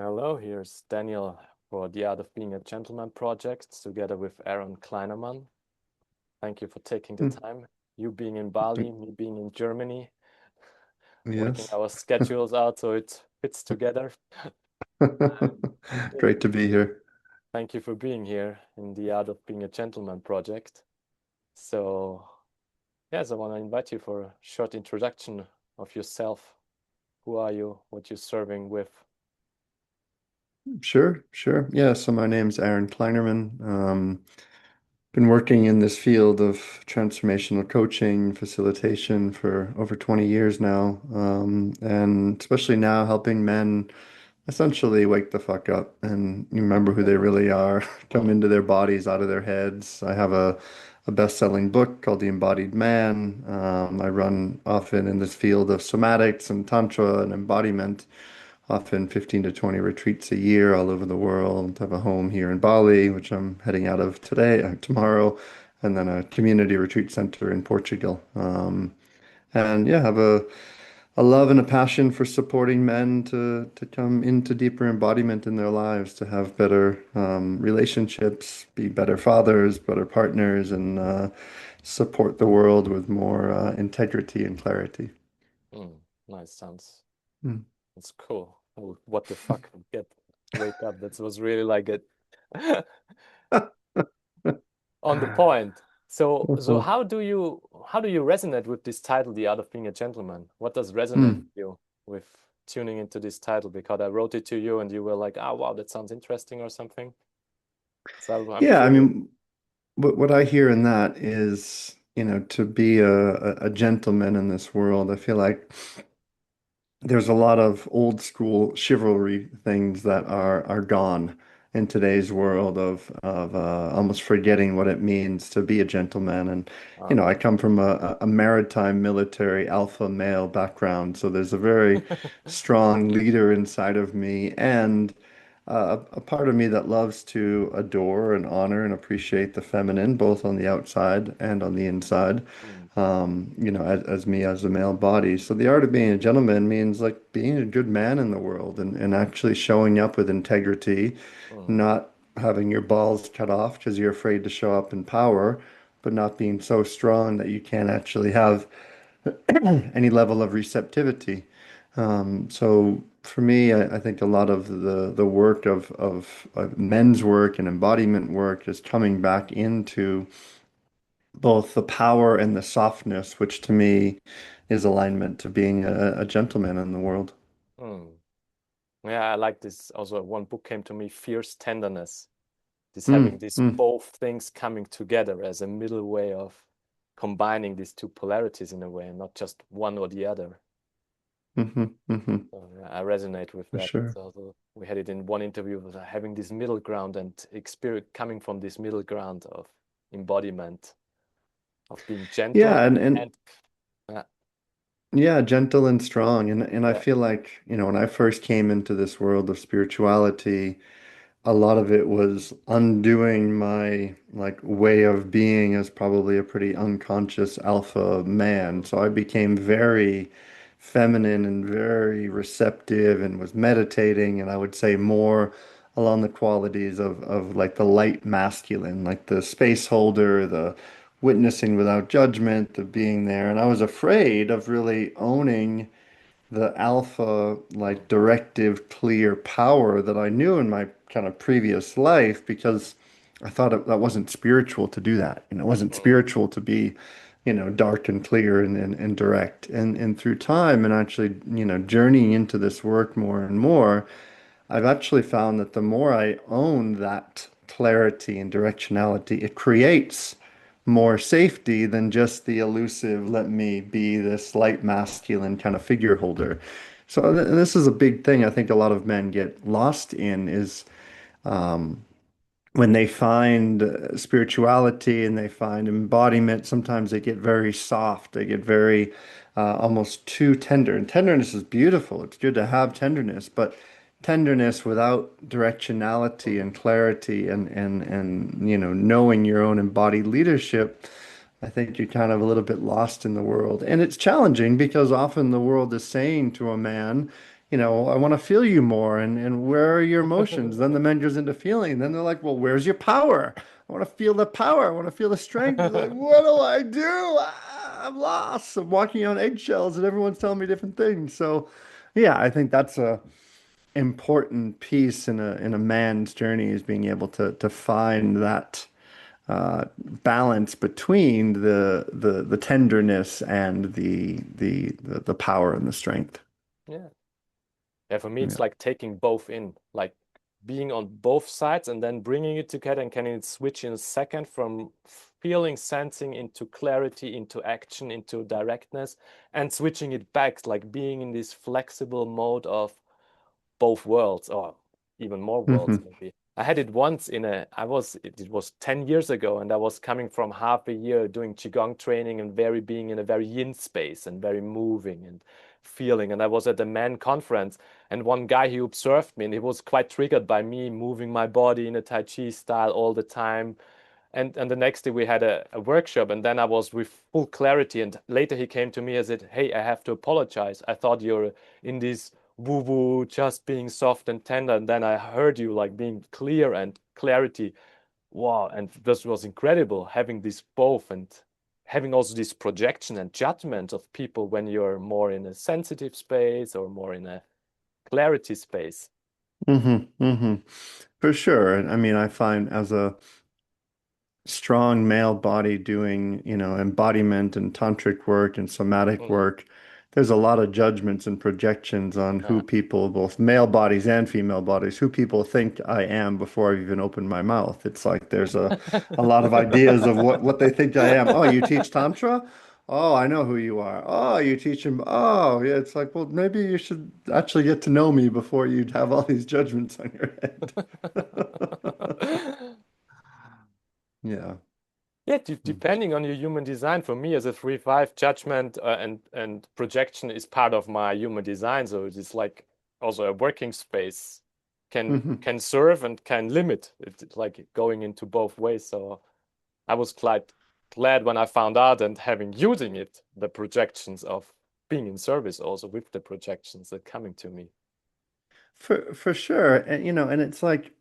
Hello, here's Daniel for the Art of Being a Gentleman project together with Aaron Kleinermann. Thank you for taking the Mm, time. You being in Bali, me being in Germany, working Yes. our schedules out so it fits together. Yeah. Great to be here. Thank you for being here in the Art of Being a Gentleman project. So, yes, I want to invite you for a short introduction of yourself. Who are you? What you're serving with? Sure. Yeah, so my name's Aaron Kleinerman. Been working in this field of transformational coaching, facilitation for over 20 years now. And especially now helping men essentially wake the fuck up and remember who they really are, come Mm, into their bodies, out of their heads. I have a best-selling book called The Embodied Man. I run often in this field of somatics and tantra and embodiment, often 15 to 20 retreats a year all over the world. I have a home here in Bali, which I'm heading out of tomorrow, and then a community retreat center in Portugal. And yeah, have a love and a passion for supporting men to come into deeper embodiment in their lives, to have better relationships, be better fathers, better partners, and support the world with more integrity and clarity. mm, nice, sounds. Mm. That's cool. Oh, what the fuck? Get wake up. That was really like it on the point. So how do you resonate with this title, The Art of Being a Gentleman? What does resonate Mm. with you with tuning into this title? Because I wrote it to you and you were like, "Ah, wow, that sounds interesting" or something. So I'm Yeah, I curious. mean, what I hear in that is, to be a gentleman in this world, I feel like there's a lot of old school chivalry things that are gone in today's world of almost forgetting what it means to be a gentleman. And I come from a maritime military alpha male background, so there's a very strong leader inside of me, and a part of me that loves to adore and honor and appreciate the feminine, both on the outside and on the inside, Mm, as me as a male body. So the art of being a gentleman means like being a good man in the world and actually showing up with integrity, mm, not having your balls cut off because you're afraid to show up in power, but not being so strong that you can't actually have any level of receptivity. So for me, I think a lot of the work of men's work and embodiment work is coming back into both the power and the softness, which to me is alignment to being a gentleman in the world. mm. Yeah, I like this. Also, one book came to me, Fierce Tenderness. This having Mm, these mm, both things coming together as a middle way of combining these two polarities in a way, and not just one or the other. So, yeah, I resonate with for that. That's sure. also we had it in one interview with having this middle ground and experience coming from this middle ground of embodiment of being Yeah, gentle and and uh, yeah, gentle and strong. And I yeah, feel like, when I first came into this world of spirituality, a lot of it was undoing my like way of being as probably a pretty unconscious alpha man. mm, So I became very feminine and very receptive and was meditating, and I would say more along the qualities of like the light masculine, like the space holder, the witnessing without judgment, the being there. And I was afraid of really owning the alpha, mm, like directive, clear power that I knew in my kind of previous life because I thought that wasn't spiritual to do that. It wasn't mm, spiritual to be, dark and clear and direct. And through time and actually, journeying into this work more and more, I've actually found that the more I own that clarity and directionality, it creates more safety than just the elusive, let me be this light masculine kind of figure holder. So this is a big thing I think a lot of men get lost in is when they find spirituality and they find embodiment, sometimes they get very soft. They get very almost too tender. And tenderness is beautiful. It's good to have tenderness, but tenderness without directionality mm, and clarity and knowing your own embodied leadership, I think you're kind of a little bit lost in the world. And it's challenging because often the world is saying to a man, I want to feel you more. And where are your emotions? Then the man goes into feeling. Then they're like, well, where's your power? I want to feel the power. I want to feel the strength. It's like, what do I do? I'm lost. I'm walking on eggshells and everyone's telling me different things. So, yeah, I think that's a important piece in a man's journey is being able to find that balance between the tenderness and the power and the strength. Yeah. Yeah, for me, it's Yeah. like taking both in, like being on both sides and then bringing it together and can it switch in a second from feeling, sensing into clarity, into action, into directness, and switching it back, like being in this flexible mode of both worlds or even more worlds Hmm. maybe. I had it once it was 10 years ago and I was coming from half a year doing Qigong training and very being in a very yin space and very moving and feeling. And I was at a man conference and one guy, he observed me and he was quite triggered by me moving my body in a Tai Chi style all the time. And the next day we had a workshop and then I was with full clarity and later he came to me and said, hey, I have to apologize. I thought you're in this woo woo, just being soft and tender. And then I heard you like being clear and clarity. Wow. And this was incredible having this both and having also this projection and judgment of people when you're more in a sensitive space or more in a clarity space. Hmm. For sure. And I mean, I find as a strong male body doing, embodiment and tantric work and somatic Mm. work, there's a lot of judgments and projections on who Yeah. people, both male bodies and female bodies, who people think I am before I've even opened my mouth. It's like there's a lot of ideas of what they think I am. Oh, you teach Tantra? Oh, I know who you are. Oh, you teach him. Oh, yeah. It's like, well, maybe you should actually get to know me before you have all these judgments on your head. Yeah. Yeah, depending on your human design, for me as a 3-5, judgment and projection is part of my human design. So it is like also a working space Hmm. can serve and can limit. It's like going into both ways. So I was quite glad when I found out and having using it, the projections of being in service also with the projections that coming to me. For sure. And and it's like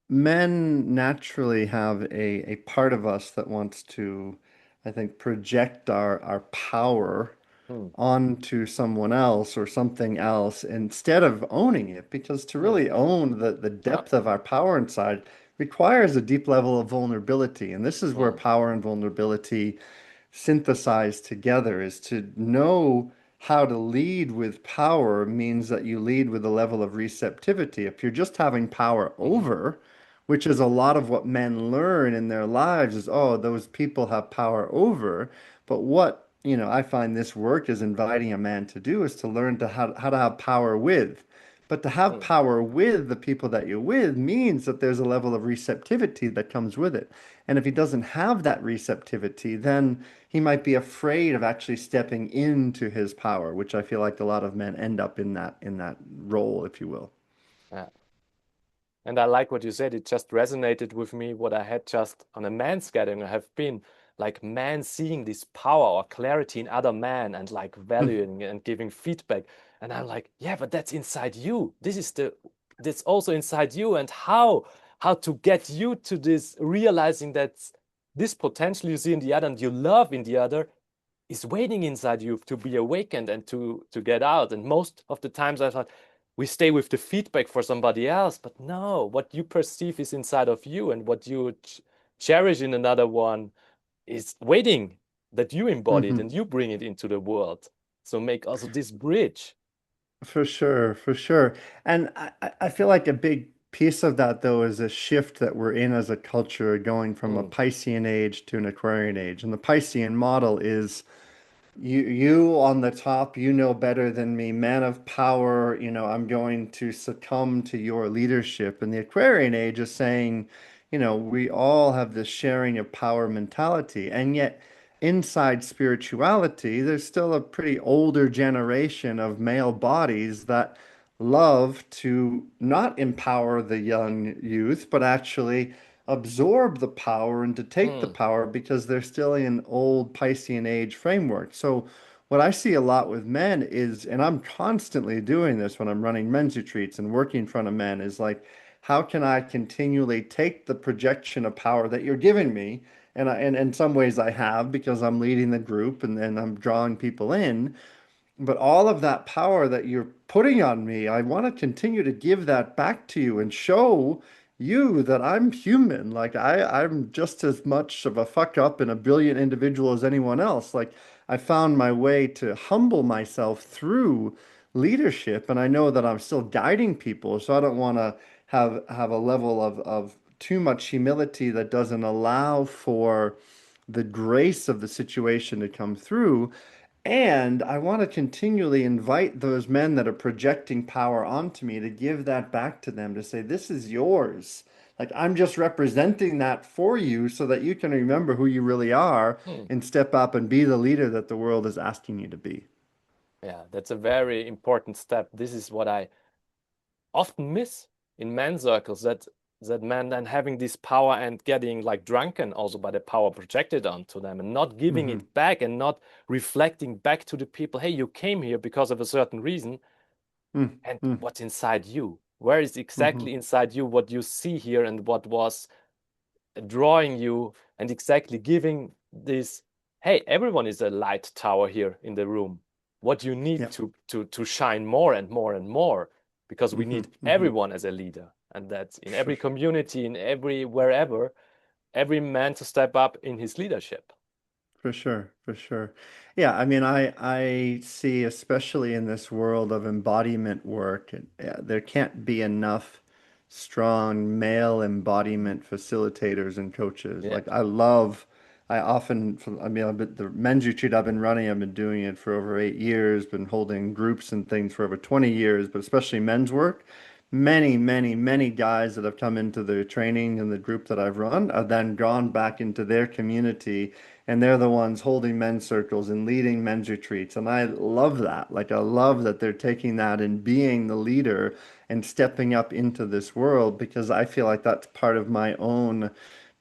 men naturally have a part of us that wants to, I think, project our power Hmm. onto someone else or something else instead of owning it. Because to Hmm. really own the Ah. depth of our power inside requires a deep level of vulnerability. And this is where Hmm. power and vulnerability synthesized together is to know how to lead with power means that you lead with a level of receptivity. If you're just having power Mhm. over, which is a lot of what men learn in their lives is, oh, those people have power over. But what, I find this work is inviting a man to do is to learn to how to have power with. But to have Hmm. power with the people that you're with means that there's a level of receptivity that comes with it. And if he doesn't have that receptivity, then he might be afraid of actually stepping into his power, which I feel like a lot of men end up in that role, if you will. Yeah. And I like what you said. It just resonated with me what I had just on a man's gathering. I have been like man seeing this power or clarity in other men and like valuing and giving feedback. And I'm like, yeah, but that's inside you. That's also inside you. And how to get you to this realizing that this potential you see in the other and you love in the other is waiting inside you to be awakened and to get out. And most of the times I thought we stay with the feedback for somebody else, but no, what you perceive is inside of you, and what you cherish in another one is waiting that you embody it Hmm. and you bring it into the world. So make also this bridge. For sure, for sure. And I feel like a big piece of that, though, is a shift that we're in as a culture going from a Mm, Piscean age to an Aquarian age. And the Piscean model is you on the top, you know better than me, man of power, I'm going to succumb to your leadership. And the Aquarian age is saying, we all have this sharing of power mentality. And yet, inside spirituality, there's still a pretty older generation of male bodies that love to not empower the young youth, but actually absorb the power and to take the mm, power because they're still in old Piscean age framework. So what I see a lot with men is, and I'm constantly doing this when I'm running men's retreats and working in front of men, is like, how can I continually take the projection of power that you're giving me? And in some ways I have because I'm leading the group and then I'm drawing people in. But all of that power that you're putting on me, I want to continue to give that back to you and show you that I'm human. Like I'm just as much of a fuck up and a brilliant individual as anyone else. Like I found my way to humble myself through leadership, and I know that I'm still guiding people, so I don't want to have a level of too much humility that doesn't allow for the grace of the situation to come through. And I want to continually invite those men that are projecting power onto me to give that back to them to say, this is yours. Like I'm just representing that for you so that you can remember who you really are Hmm. and step up and be the leader that the world is asking you to be. Yeah, that's a very important step. This is what I often miss in men's circles, that men then having this power and getting like drunken also by the power projected onto them and not giving Hmm. it back and not reflecting back to the people, hey, you came here because of a certain reason, and Mm-hmm. what's inside you? Where is Hmm. exactly inside you what you see here and what was drawing you, and exactly giving this, hey, everyone is a light tower here in the room. What you need Yeah. to shine more and more and more, because we Hmm. need Hmm. everyone as a leader, and that's in For every community, in every wherever, every man to step up in his leadership. For sure, for sure. Yeah, I mean, I see, especially in this world of embodiment work, there can't be enough strong male Mhm. embodiment facilitators and coaches. Yeah. Like I often, I mean, the men's retreat I've been running, I've been doing it for over 8 years, been holding groups and things for over 20 years, but especially men's work. Many guys that have come into the training and the group that I've run have then gone back into their community and they're the ones holding men's circles and leading men's retreats. And I love that. Like, I love that they're taking that and being the leader and stepping up into this world because I feel like that's part of my own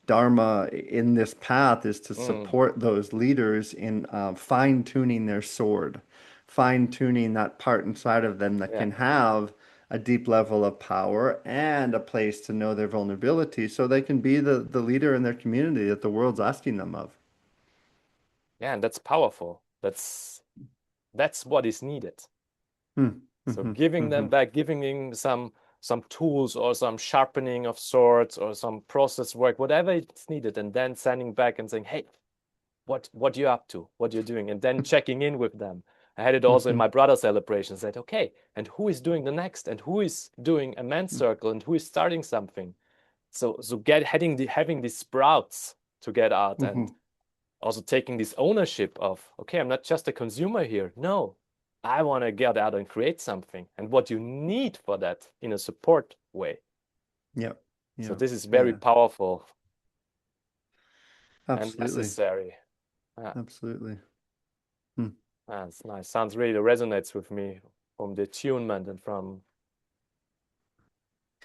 dharma in this path is to Mm, support those leaders in fine-tuning their sword, fine-tuning that part inside of them that yeah. can have a deep level of power and a place to know their vulnerability so they can be the leader in their community that the world's asking them of. Yeah, and that's powerful. That's what is needed. Hmm. So Hmm. giving them Hmm. back, giving them some tools or some sharpening of swords or some process work, whatever it's needed, and then sending back and saying, hey, what you up to, what you're doing, and then checking in with them. I had it also in Hmm. my brother celebration. Said, okay, and who is doing the next, and who is doing a men's circle, and who is starting something. So get having these sprouts to get out, and Hmm. also taking this ownership of, okay, I'm not just a consumer here. No, I want to get out and create something, and what you need for that in a support way. Yep. So Yeah. this is very Yeah. powerful and Absolutely. necessary. Ah, Absolutely. Hmm. that's nice. Sounds really resonates with me from the attunement and from.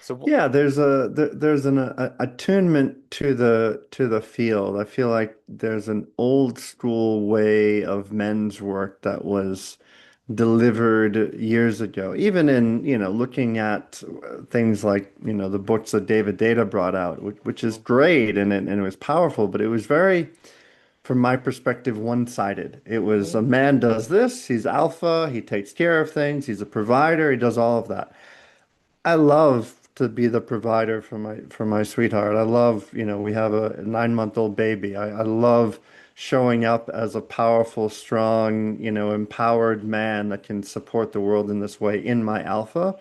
So Yeah, there's an attunement to the field. I feel like there's an old school way of men's work that was delivered years ago. Even in, looking at things like, the books that David Data brought out, which is mm, great and it was powerful, but it was very, from my perspective, one-sided. It was a mm, man does this, he's alpha, he takes care of things, he's a provider, he does all of that. I love to be the provider for my sweetheart. I love, we have a 9-month-old baby. I love showing up as a powerful, strong, empowered man that can support the world in this way in my alpha.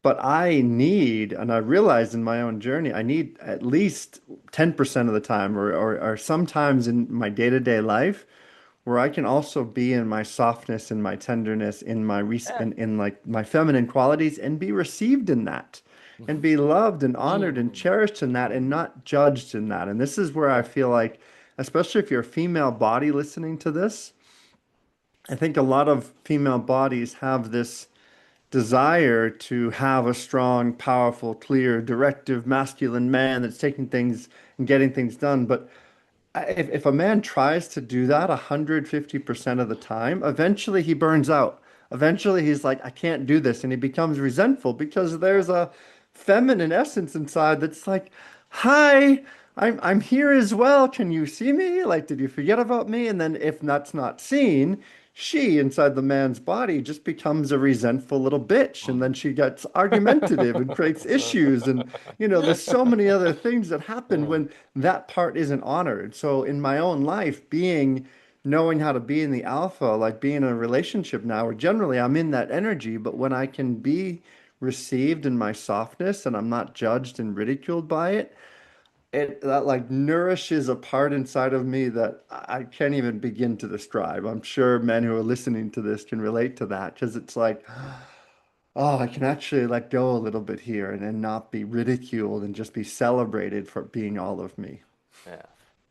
But I need, and I realized in my own journey, I need at least 10% of the time or sometimes in my day-to-day life where I can also be in my softness and my tenderness, yeah. in like my feminine qualities, and be received in that, and Mhm. be loved and honored and Mm, cherished in that, and not judged in that. And this is where I yeah. feel like, especially if you're a female body listening to this, I think a lot of female bodies have this desire to have a strong, powerful, clear, directive, masculine man that's taking things and getting things done. But if a man tries to do that 150% of the time, eventually he burns out. Eventually he's like, I can't do this. And he becomes resentful because Yeah. there's a feminine essence inside that's like, hi, I'm here as well. Can you see me? Like, did you forget about me? And then if that's not seen, she inside the man's body just becomes a resentful little bitch. And then she gets argumentative and creates issues. And, there's so many other things that happen Yeah. when that part isn't honored. So in my own life, knowing how to be in the alpha, like being in a relationship now, where generally I'm in that energy, but when I can be received in my softness and I'm not judged and ridiculed by it, it that like nourishes a part inside of me that I can't even begin to describe. I'm sure men who are listening to this can relate to that because it's like, oh, I can actually let go a little bit here and not be ridiculed and just be celebrated for being all of me. Yeah.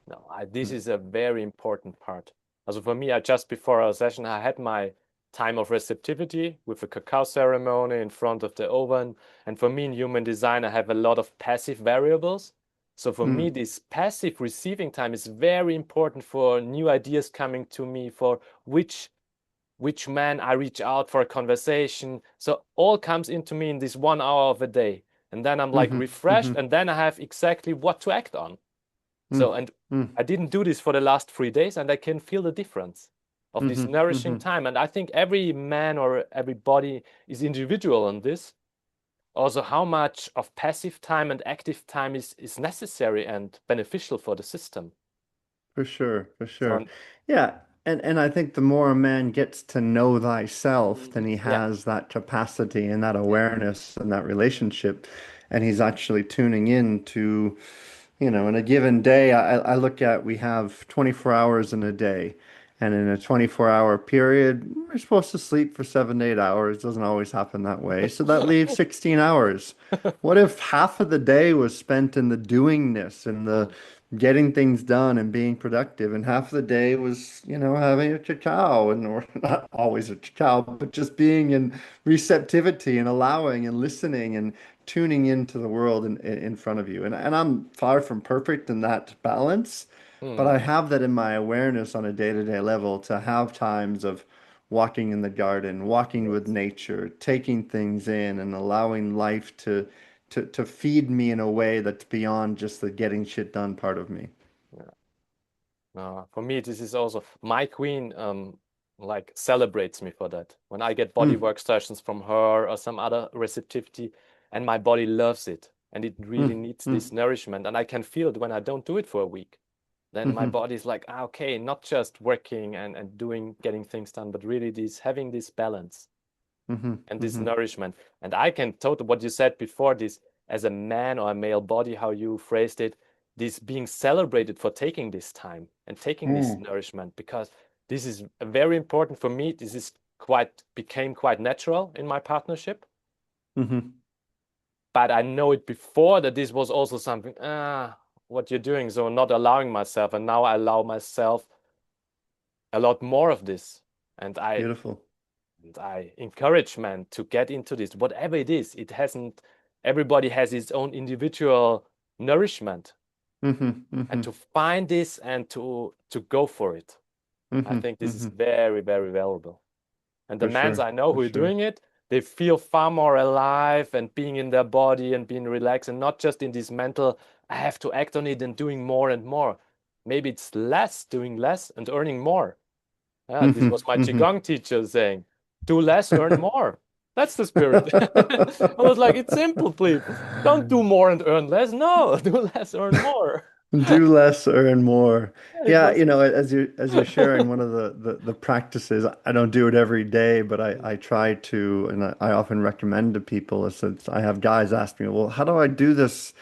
No, this is a very important part. Also for me, I just before our session, I had my time of receptivity with a cacao ceremony in front of the oven. And for me in human design, I have a lot of passive variables. So for me, Mm, this passive receiving time is very important for new ideas coming to me, for which man I reach out for a conversation. So all comes into me in this 1 hour of a day. And then I'm like mm-hmm, refreshed, mm-hmm, and then I have exactly what to act on. So, mm, and mm, I didn't do this for the last 3 days, and I can feel the difference of this mm-hmm, nourishing mm-hmm, time. And I think every man or every body is individual on this. Also, how much of passive time and active time is necessary and beneficial for the system. for sure, for sure. So, Yeah, and I think the more a man gets to know thyself, then he yeah, has that capacity and that yeah, awareness and that relationship, and he's actually tuning in to, in a given day, I look at we have 24 hours in a day. And in a 24-hour period, we're supposed to sleep for 7 to 8 hours. Doesn't always happen that way. So that leaves 16 hours. What if half of the day was spent in the doingness and the Mm, getting things done and being productive, and half of the day was, having a cacao and or not always a cacao, but just being in receptivity and allowing and listening and tuning into the world in front of you. And I'm far from perfect in that balance, but I mm, have that in my awareness on a day-to-day level to have times of walking in the garden, walking with yes, nature, taking things in and allowing life to feed me in a way that's beyond just the getting shit done part of me. yeah. For me, this is also my queen, like celebrates me for that. When I get body Mm, work sessions from her or some other receptivity, and my body loves it, and it really mm, needs mm, this nourishment, and I can feel it when I don't do it for a week. Then my mhm, body's like, okay, not just working and doing, getting things done, but really this having this balance mhm, and this mhm, nourishment. And I can totally what you said before, this as a man or a male body, how you phrased it, this being celebrated for taking this time and taking this mm, nourishment, because this is very important for me. This is quite became quite natural in my partnership. mhm, But I know it before that this was also something, what you're doing. So not allowing myself. And now I allow myself a lot more of this. And I beautiful. And I encourage men to get into this, whatever it is. It hasn't, everybody has its own individual nourishment, Mhm, and mhm, to find this and to go for it. I mhm, think this is mhm, very, very valuable. And the for men sure, I know for who are sure. doing it, they feel far more alive and being in their body and being relaxed and not just in this mental, I have to act on it and doing more and more. Maybe it's less, doing less and earning more. Yeah, this Mhm, was my mhm. Qigong teacher saying, do less, earn more. That's the spirit. I was like, it's simple, please. Don't do more and earn less. No, do less, earn more. Do less, earn more. It Yeah, was. as you're sharing one of the practices, I don't do it every day, but I try to, and I often recommend to people is that I have guys ask me, well, how do I do this?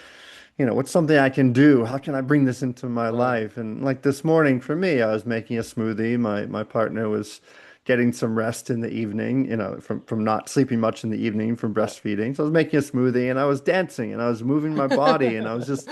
What's something I can do? How can I bring this into my Uh, life? And like this morning for me, I was making a smoothie. My partner was getting some rest in the evening, from not sleeping much in the evening from uh, breastfeeding. So I was making a smoothie and I was dancing and I was moving my body and I was just,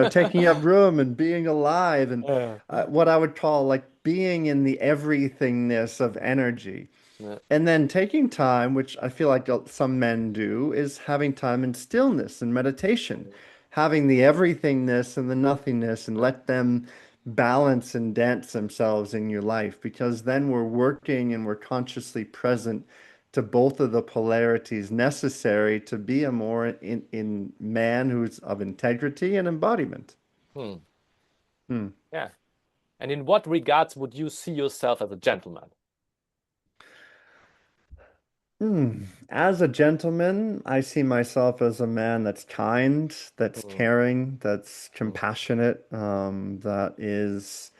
taking up room and being alive and uh, what I would call like being in the everythingness of energy. uh, And then taking time, which I feel like some men do, is having time in stillness and meditation, having the everythingness and the nothingness, and let them balance and dance themselves in your life, because then we're working and we're consciously present to both of the polarities necessary to be a more in man who's of integrity and embodiment. Hmm. Hmm. Yeah. And in what regards would you see yourself as a gentleman? As a gentleman, I see myself as a man that's kind, that's Hmm. caring, that's Hmm. compassionate, that is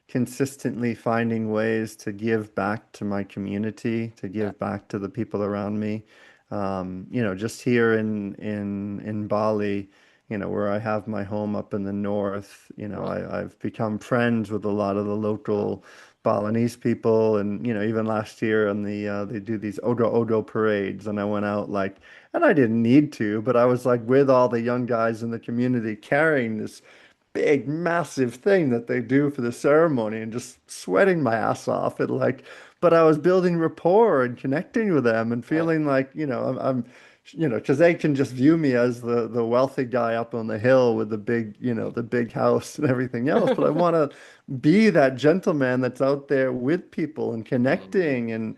consistently finding ways to give back to my community, to Yeah. give back to the people around me. Just here in Bali, where I have my home up in the north, Right. I've become friends with a lot of the Wow. local Balinese people, and even last year on they do these Odo Odo parades, and I went out and I didn't need to, but I was like with all the young guys in the community carrying this big, massive thing that they do for the ceremony and just sweating my ass off. But I was building rapport and connecting with them and Yeah. feeling like, because they can just view me as the wealthy guy up on the hill with the big, Hmm. the big house and everything else. But I want to be that gentleman that's out there with people and Hmm. connecting and,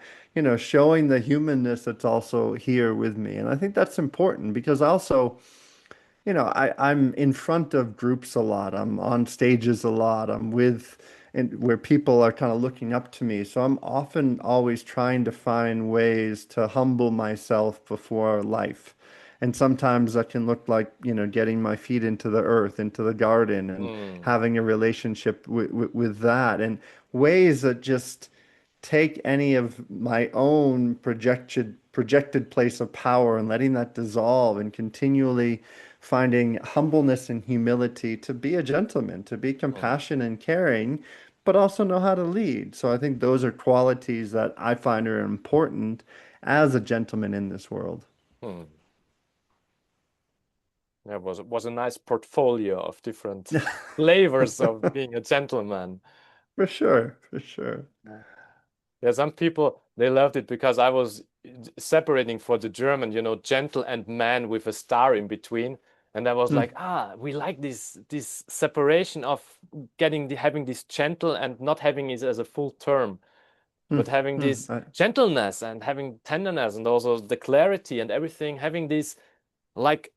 showing the humanness that's also here with me. And I think that's important because also, I'm in front of groups a lot. I'm on stages a lot. I'm with and where people are kind of looking up to me. So I'm often always trying to find ways to humble myself before life. And sometimes that can look like, getting my feet into the earth, into the garden, and Hmm. having a relationship with that. And ways that just take any of my own projected place of power and letting that dissolve and continually finding humbleness and humility to be a gentleman, to be Hmm. compassionate and caring, but also know how to lead. So I think those are qualities that I find are important as a gentleman in this world. Hmm. That was a nice portfolio of different flavors of being a gentleman. For sure, for sure. Yeah. Yeah, some people they loved it because I was separating for the German, gentle and man with a star in between. And I was like, Mm, we like this separation of having this gentle and not having it as a full term, but mm, having mm. this gentleness and having tenderness and also the clarity and everything, having this like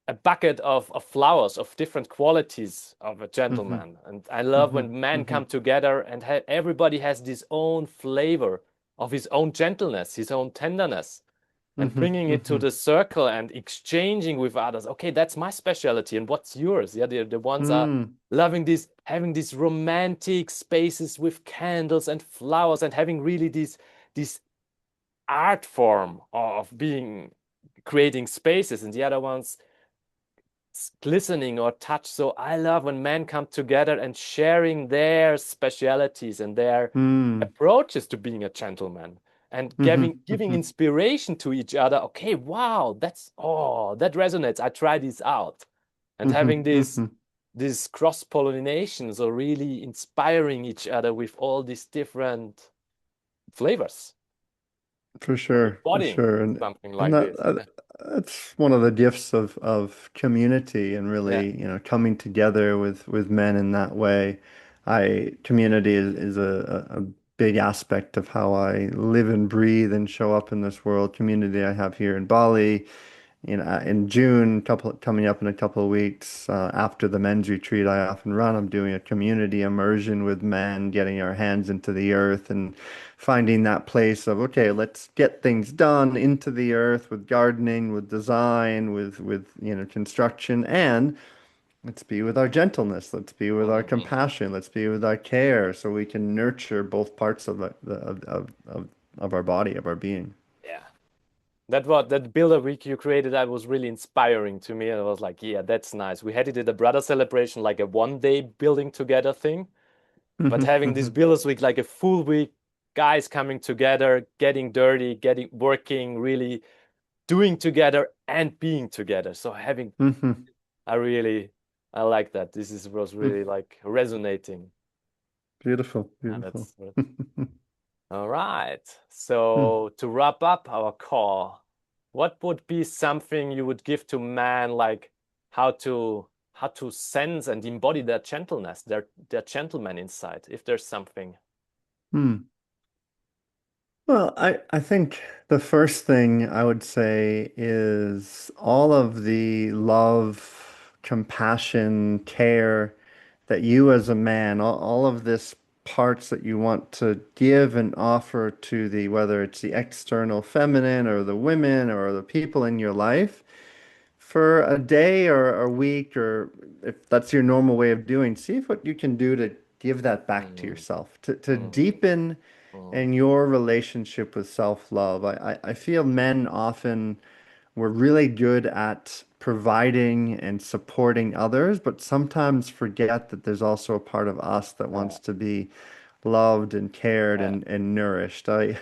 a bucket of flowers of different qualities of a Mhm, gentleman. And I love mhm, when men come mhm, together and everybody has this own flavor of his own gentleness, his own tenderness, and mhm, bringing it to mhm, the circle and exchanging with others. Okay, that's my specialty, and what's yours? Yeah, the ones are mm, loving this, having these romantic spaces with candles and flowers, and having really this art form of being creating spaces, and the other ones glistening or touch. So I love when men come together and sharing their specialities and their mm, approaches to being a gentleman and giving mhm, giving mhm, inspiration to each other. Okay, wow, that resonates. I try this out. And having mhm, mhm. this cross pollination, so really inspiring each other with all these different flavors, For sure, for embodying sure, and something and like that, this. that that's one of the gifts of community and Yeah. really, coming together with men in that way. I Community is a big aspect of how I live and breathe and show up in this world. Community I have here in Bali, in June, coming up in a couple of weeks, after the men's retreat I often run, I'm doing a community immersion with men, getting our hands into the earth and finding that place of, okay, let's get things done into the earth with gardening, with design, with construction, and let's be with our gentleness, let's be with our Mhm. compassion, let's be with our care, so we can nurture both parts of our body, of our being. Yeah. That builder week you created, that was really inspiring to me. And I was like, yeah, that's nice. We had it at the brother celebration, like a 1 day building together thing, but having this builders week like a full week, guys coming together, getting dirty, getting working, really doing together and being together. So having, I really, I like that. Was really like resonating. Beautiful, And beautiful. that's all right. So to wrap up our call, what would be something you would give to man, like how to how to sense and embody their gentleness, their gentleman inside, if there's something. Hmm. Well, I think the first thing I would say is all of the love, compassion, care that you as a man, all of this parts that you want to give and offer to the, whether it's the external feminine or the women or the people in your life, for a day or a week, or if that's your normal way of doing, see if what you can do to give that back to Mm, yourself, to mm, deepen mm. in your relationship with self-love. I feel men often were really good at providing and supporting others, but sometimes forget that there's also a part of us that Yeah, wants to be loved and cared yeah. and nourished. I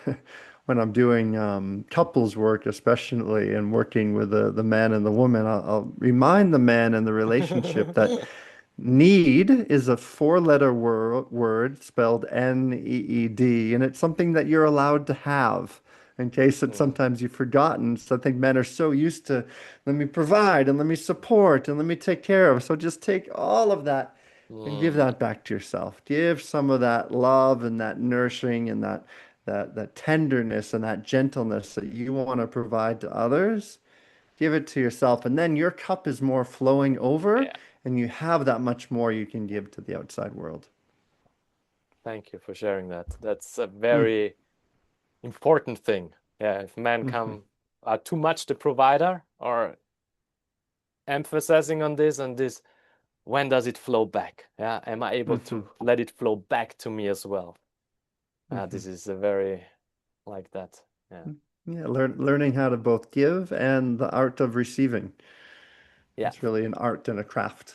when I'm doing couples work, especially and working with the man and the woman, I'll remind the man in the relationship that need is a four-letter word spelled N-E-E-D, and it's something that you're allowed to have in case that Mm, sometimes you've forgotten. So I think men are so used to let me provide and let me support and let me take care of. So just take all of that and give mm. that back to yourself. Give some of that love and that nourishing and that tenderness and that gentleness that you want to provide to others. Give it to yourself, and then your cup is more flowing over, Yeah, and you have that much more you can give to the outside world. thank you for sharing that. That's a Mm, very important thing. Yeah, if men mhm, come are too much the provider or emphasizing on this and this, when does it flow back? Yeah, am I able mhm, to let it flow back to me as well? mhm. This is a very like that. Yeah, Yeah, learning how to both give and the art of receiving. yeah, It's really an art and a craft.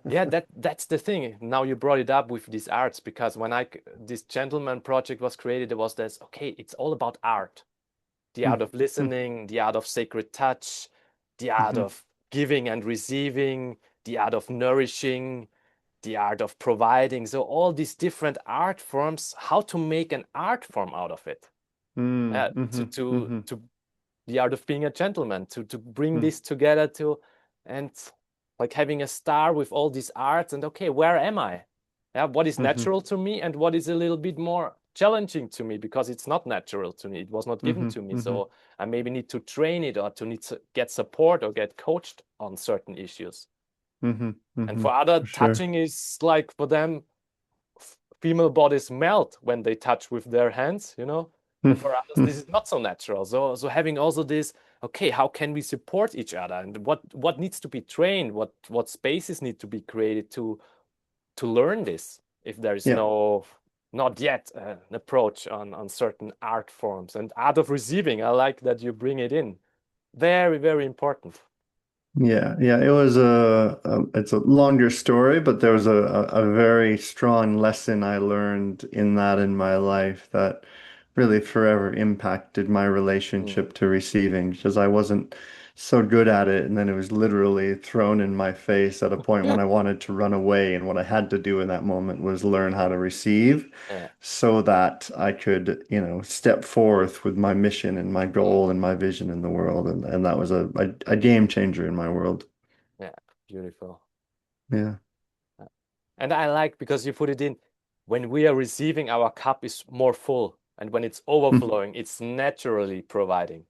yeah. That's the thing. Now you brought it up with these arts because when this gentleman project was created, it was this. Okay, it's all about art. The art Mm, of listening, the art of sacred touch, the art mhm, of giving and receiving, the art of nourishing, the art of providing. So all these different art forms, how to make an art form out of it. mm, To mhm, to mhm, to the art of being a gentleman, to bring mm, this together to and like having a star with all these arts and okay, where am I? Yeah, what is mhm, natural to me and what is a little bit more challenging to me because it's not natural to me. It was not given mhm, to me. mhm, So I maybe need to train it or to need to get support or get coached on certain issues. mhm, And for mhm, other, for sure. touching is like for them, female bodies melt when they touch with their hands, you know? And Mm, for others, mm, this is not so natural. So having also this, okay, how can we support each other? And what needs to be trained? What spaces need to be created to learn this if there is yeah. no not yet an approach on certain art forms and art of receiving. I like that you bring it in. Very, very important. Yeah, yeah, it was it's a longer story, but there was a very strong lesson I learned in that in my life that really forever impacted my Mm. relationship to receiving because I wasn't so good at it. And then it was literally thrown in my face at a point when I wanted to run away. And what I had to do in that moment was learn how to receive Yeah. so that I could, step forth with my mission and my Mm. goal and my vision in the world. And that was a game changer in my world. Yeah. Beautiful. Yeah. And I like because you put it in when we are receiving, our cup is more full. And when it's Mm, overflowing, it's naturally providing.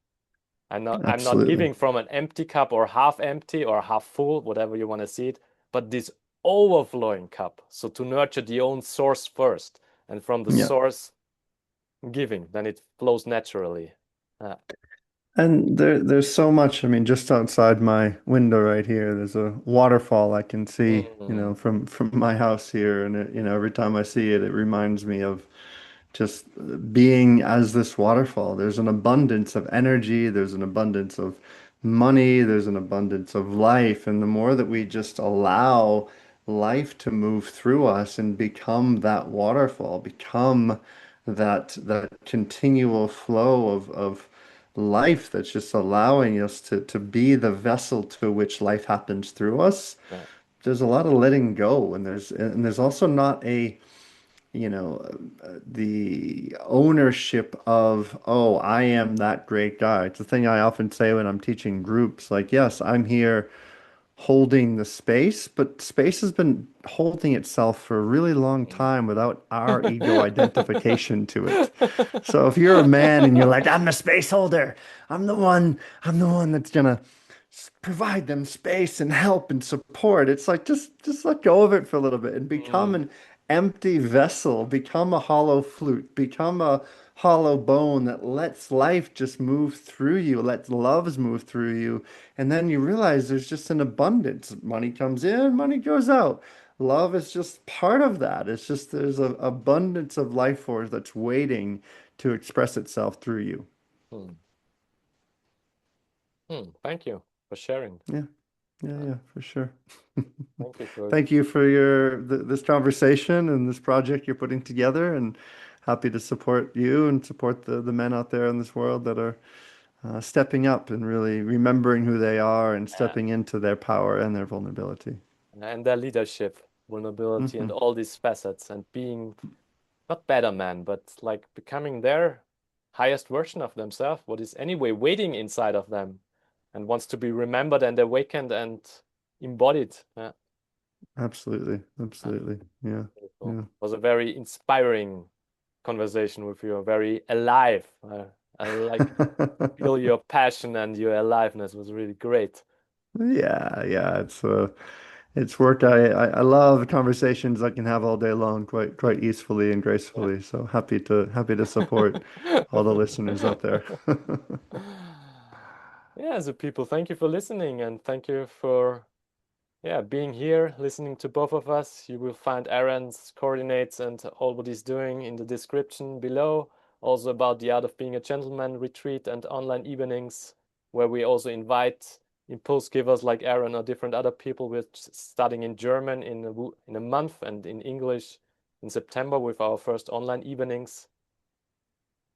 I'm not absolutely. giving from an empty cup or half empty or half full, whatever you want to see it, but this overflowing cup. So to nurture the own source first, and from the Yeah. source giving, then it flows naturally. Uh, And there's so much. I mean, just outside my window right here, there's a waterfall I can see, mm, from my house here. And every time I see it, it reminds me of just being as this waterfall. There's an abundance of energy, there's an abundance of money, there's an abundance of life. And the more that we just allow life to move through us and become that waterfall, become that continual flow of life that's just allowing us to be the vessel to which life happens through us, yeah, there's a lot of letting go. And there's also not the ownership of, oh, I am that great guy. It's the thing I often say when I'm teaching groups, like, yes, I'm here holding the space, but space has been holding itself for a really long time without our ego identification to it. So if you're a man and you're like, I'm the space holder, I'm the one that's gonna provide them space and help and support. It's like just let go of it for a little bit and become Mm, an empty vessel, become a hollow flute, become a hollow bone that lets life just move through you, lets loves move through you. And then you realize there's just an abundance. Money comes in, money goes out. Love is just part of that. It's just there's an abundance of life force that's waiting to express itself through you. mm, Thank you for sharing. Yeah, yeah, Uh, yeah, for sure. Thank you for Thank you for this conversation and this project you're putting together, and happy to support you and support the men out there in this world that are stepping up and really remembering who they are and uh, stepping into their power and their vulnerability. and their leadership, vulnerability, and Hmm. all these facets, and being not better man, but like becoming their highest version of themselves, what is anyway waiting inside of them and wants to be remembered and awakened and embodied. Yeah. Absolutely, Ah, absolutely. Yeah, beautiful. yeah. It was a very inspiring conversation with you, very alive. I like feel your passion and your aliveness was really great. Yeah, yeah. It's work I love conversations I can have all day long, quite easily and Yeah. gracefully. So happy to support all the listeners out there. Yeah, so people, thank you for listening and thank you for being here, listening to both of us. You will find Aaron's coordinates and all what he's doing in the description below. Also about the Art of Being a Gentleman retreat and online evenings, where we also invite impulse givers like Aaron or different other people. We're studying in German in a month and in English in September with our first online evenings.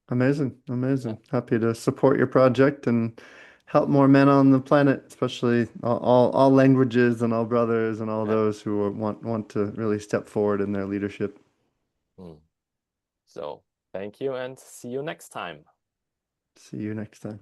Amazing, Yeah, amazing. Happy to support your project and help more men on the planet, especially all languages and all brothers and all yeah. those who want to really step forward in their leadership. Mm. So thank you and see you next time. See you next time.